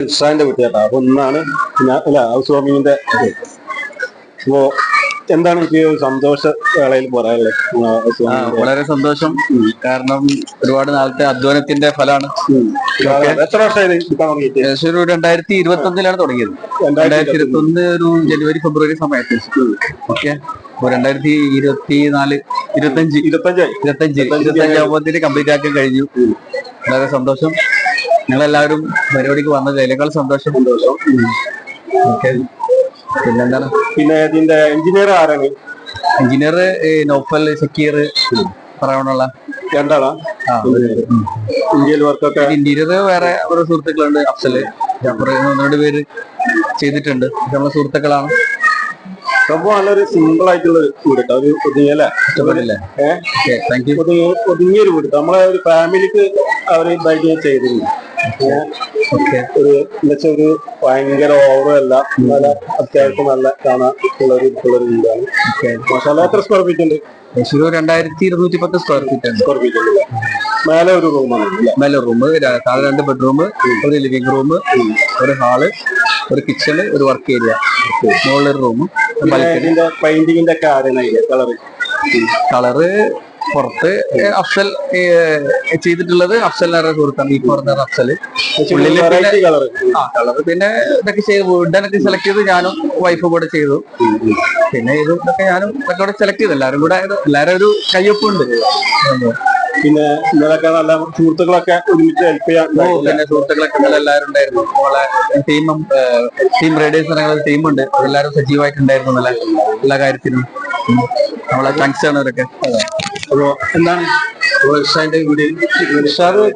ഇർഷാന്റെ കുട്ടിയാട്ടാ. അപ്പൊ ഇന്നാണ് അല്ല ഹൗസ് വാമിങ്ങിന്റെ അപ്പോ എന്താണ് എനിക്ക് സന്തോഷ വേളയിൽ പറയാനുള്ളത്? വളരെ സന്തോഷം. കാരണം ഒരുപാട് നാളത്തെ അധ്വാനത്തിന്റെ ഫലമാണ്. എത്ര വർഷമായി എടുക്കാൻ തുടങ്ങിയിട്ട്? ഏകദേശം ഒരു 2021 തുടങ്ങിയത്. 2021 ഒരു ജനുവരി ഫെബ്രുവരി സമയത്ത്. ഓക്കെ, 2025 ആകുമ്പോഴത്തേക്ക് കംപ്ലീറ്റ് ആക്കാൻ കഴിഞ്ഞു. വളരെ സന്തോഷം. ഞങ്ങളെല്ലാവരും പരിപാടിക്ക് വന്നത് അതിനേക്കാൾ സന്തോഷം. ഓക്കെ, പിന്നെന്താണ്? പിന്നെ ഇതിന്റെ എഞ്ചിനീയർ ആരാണ്? എഞ്ചിനീയർ നൗഫൽ, സക്കീർ പറയാനുള്ള രണ്ടാളാ. ഇന്ത്യയിൽ വർക്കൊക്കെ ഇന്റീരിയർ വേറെ ഓരോ സുഹൃത്തുക്കളുണ്ട്. അഫ്സല്, ജാഫർ, 1-2 പേര് ചെയ്തിട്ടുണ്ട്. നമ്മളെ സുഹൃത്തുക്കളാണ്. സംഭവം നല്ലൊരു സിമ്പിൾ ആയിട്ടുള്ള വീട് കേട്ടോ. ഒരു ഒതുങ്ങിയല്ലേ, ഇഷ്ടപ്പെട്ടില്ലേ? ഒതുങ്ങിയൊരു വീട്. നമ്മളെ ഒരു ഫാമിലിക്ക് അവർ ഇതായിട്ട് ചെയ്തിരുന്നു. ഒരു എന്നുവെച്ചാൽ ഒരു ഭയങ്കര ഓവറല്ല, നല്ല അത്യാവശ്യം നല്ല കാണാൻ ഉള്ളൊരു വീടാണ്. മസാല എത്ര സ്ക്വയർ ഫീറ്റ് ഉണ്ട്? 2210 സ്ക്വയർ ഫീറ്റ് ഉണ്ട്. മേലെ ഒരു റൂമാണ്. മേലെ റൂം, താഴെ 2 ബെഡ്റൂം, ഒരു ലിവിംഗ് റൂം, ഒരു ഹാള്, ഒരു കിച്ചണ്, ഒരു വർക്ക് ഏരിയ, മുകളിലൊരു റൂം. പെയിന്റിങ്ങിന്റെ ഒക്കെ ആരാണ് കളറ് പുറത്ത് അഫ്സൽ ചെയ്തിട്ടുള്ളത്. അഫ്സലിന്റെ സുഹൃത്താണ് ഈ പറഞ്ഞ അഫ്സൽ. കളറ് പിന്നെ ഇതൊക്കെ ചെയ്ത് വുഡനൊക്കെ സെലക്ട് ചെയ്ത് ഞാനും വൈഫും കൂടെ ചെയ്തു. പിന്നെ ഇതൊക്കെ ഞാനും ഇതൊക്കെ കൂടെ സെലക്ട് ചെയ്തു. എല്ലാരും കൂടെ എല്ലാരും ഒരു കയ്യൊപ്പുണ്ട്. പിന്നെ ഇന്നലൊക്കെ നല്ല സുഹൃത്തുക്കളൊക്കെ ഒരുമിച്ച് ഹെൽപ്പ് ചെയ്യാൻ. പിന്നെ സുഹൃത്തുക്കളൊക്കെ എല്ലാവരും ഉണ്ടായിരുന്നു. നമ്മളെ ടീം റൈഡേഴ്സ് ടീമുണ്ട്. എല്ലാവരും സജീവമായിട്ടുണ്ടായിരുന്നു നല്ല എല്ലാ കാര്യത്തിനും. നമ്മളെ താങ്ക്സ് ആണ് അവരൊക്കെ. അപ്പോ എന്താണ് ഇർഷാദ്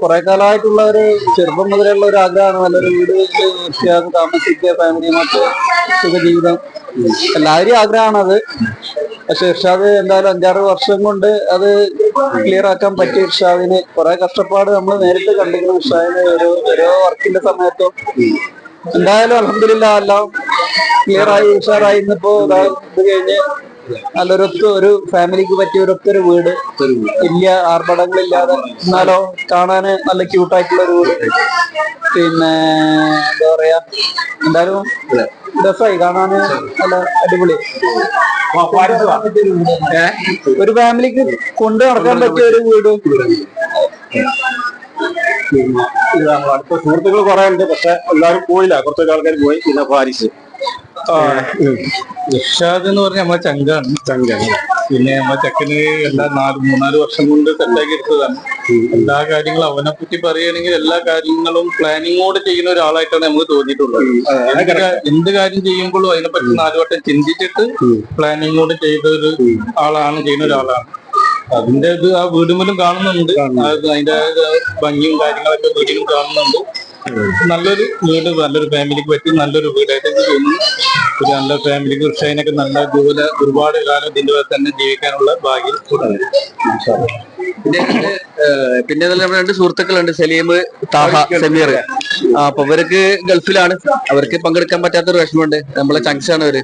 കുറെ കാലമായിട്ടുള്ള ഒരു ചെറുപ്പം മുതലുള്ള ഒരു ആഗ്രഹമാണ്. നല്ലൊരു വീട് വൃത്തിയാക്കി താമസിക്കുക, ഫാമിലിയുമായിട്ട് സുഖജീവിതം, എല്ലാവരും ആഗ്രഹമാണ് അത്. പക്ഷെ ഇർഷാദ് എന്തായാലും 5-6 വർഷം കൊണ്ട് അത് ക്ലിയർ ആക്കാൻ പറ്റിയ ഇർഷാദിന് കുറെ കഷ്ടപ്പാട് നമ്മൾ നേരിട്ട് കണ്ടിരിക്കണം. ഇർഷാദിന് ഓരോ വർക്കിന്റെ സമയത്തും എന്തായാലും അൽഹംദുലില്ലാഹ് എല്ലാം ക്ലിയർ ആയി ഉഷാറായി. ഇന്നിപ്പോ ഇത് കഴിഞ്ഞ് ഒരു ഫാമിലിക്ക് പറ്റിയ ഒരൊത്തൊരു വീട്, വലിയ ആർഭടങ്ങളില്ലാതെ എന്നാലോ കാണാന് നല്ല ക്യൂട്ടായിട്ടുള്ള ഒരു വീട്. പിന്നെ എന്താ പറയാ, എന്തായാലും രസമായി കാണാന്, നല്ല അടിപൊളി. ഒരു ഫാമിലിക്ക് കൊണ്ടു നടക്കാൻ പറ്റിയ ഒരു വീട്. അടുത്ത സുഹൃത്തുക്കൾ കുറെ ഉണ്ട്, പക്ഷെ എല്ലാവരും പോയില്ല. കുറച്ചൊക്കെ ആൾക്കാർ പോയി. പിന്നെ ഫാരിസ്, ഇർഷാദ് എന്ന് പറഞ്ഞാൽ നമ്മളെ ചങ്കാണ്. പിന്നെ നമ്മളെ ചെക്കന് 3-4 വർഷം കൊണ്ട് സെറ്റാക്കി എടുത്തതാണ്. എല്ലാ കാര്യങ്ങളും അവനെ പറ്റി പറയുകയാണെങ്കിൽ എല്ലാ കാര്യങ്ങളും പ്ലാനിങ്ങോടെ ചെയ്യുന്ന ഒരാളായിട്ടാണ് നമുക്ക് തോന്നിയിട്ടുള്ളത്. എന്ത് കാര്യം ചെയ്യുമ്പോഴും അതിനെപ്പറ്റി 4 വട്ടം ചിന്തിച്ചിട്ട് പ്ലാനിങ്ങോടെ ചെയ്ത ഒരു ആളാണ്, ചെയ്യുന്ന ഒരാളാണ്. അതിന്റെ ഇത് ആ വീടുമ്പോഴും കാണുന്നുണ്ട്. അതിന്റെ ഭംഗിയും കാര്യങ്ങളൊക്കെ വീട്ടിലും കാണുന്നുണ്ട്. നല്ലൊരു വീട്, നല്ലൊരു ഫാമിലിക്ക് പറ്റി നല്ലൊരു വീടായിട്ട് എനിക്ക് തോന്നുന്നു. ഒരു നല്ല ഫാമിലിക്ക് ഉഷാനൊക്കെ നല്ല ഇതുപോലെ ഒരുപാട് കാലം ഇതിന്റെ തന്നെ ജീവിക്കാനുള്ള ഭാഗ്യം. പിന്നെ 2 സുഹൃത്തുക്കളുണ്ട്, സലീം, താഹ, സമീർ. അപ്പൊ അവർക്ക് ഗൾഫിലാണ്. അവർക്ക് പങ്കെടുക്കാൻ പറ്റാത്തൊരു വിഷമമുണ്ട്. നമ്മളെ ചങ്സാണ് അവര്.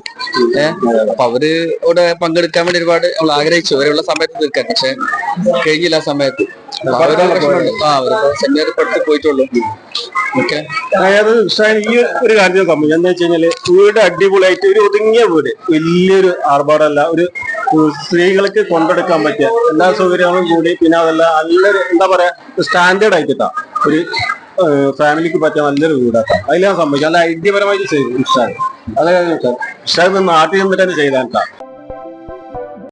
അപ്പൊ അവര് ഇവിടെ പങ്കെടുക്കാൻ വേണ്ടി ഒരുപാട് നമ്മൾ ആഗ്രഹിച്ചു, അവരുള്ള സമയത്ത് തീർക്കാൻ. പക്ഷെ കഴിഞ്ഞില്ല ആ സമയത്ത്. സെമിനാർ പഠിച്ച് പോയിട്ടുള്ളൂ. അതായത് ഈ ഒരു കാര്യം സംഭവിച്ചു എന്താ വെച്ച് കഴിഞ്ഞാല്, വീട് അടിപൊളിയായിട്ട് ഒരു ഒതുങ്ങിയ വീട്, വലിയൊരു ആർഭാടമല്ല, ഒരു സ്ത്രീകൾക്ക് കൊണ്ടെടുക്കാൻ പറ്റിയ എല്ലാ സൗകര്യങ്ങളും കൂടി. പിന്നെ അതല്ല നല്ലൊരു എന്താ പറയാ സ്റ്റാൻഡേർഡ് ആയിട്ടാ ഒരു ഫാമിലിക്ക് പറ്റിയ നല്ലൊരു വീടാക്കാം. അതിലാണ് സംഭവിച്ചത്. നല്ല ഐഡിയപരമായിട്ട് ചെയ്തു ഇർഷാദ്. അതായത് ഇർഷാദ് നാട്ടിൽ നിന്നിട്ട് തന്നെ ചെയ്താൽ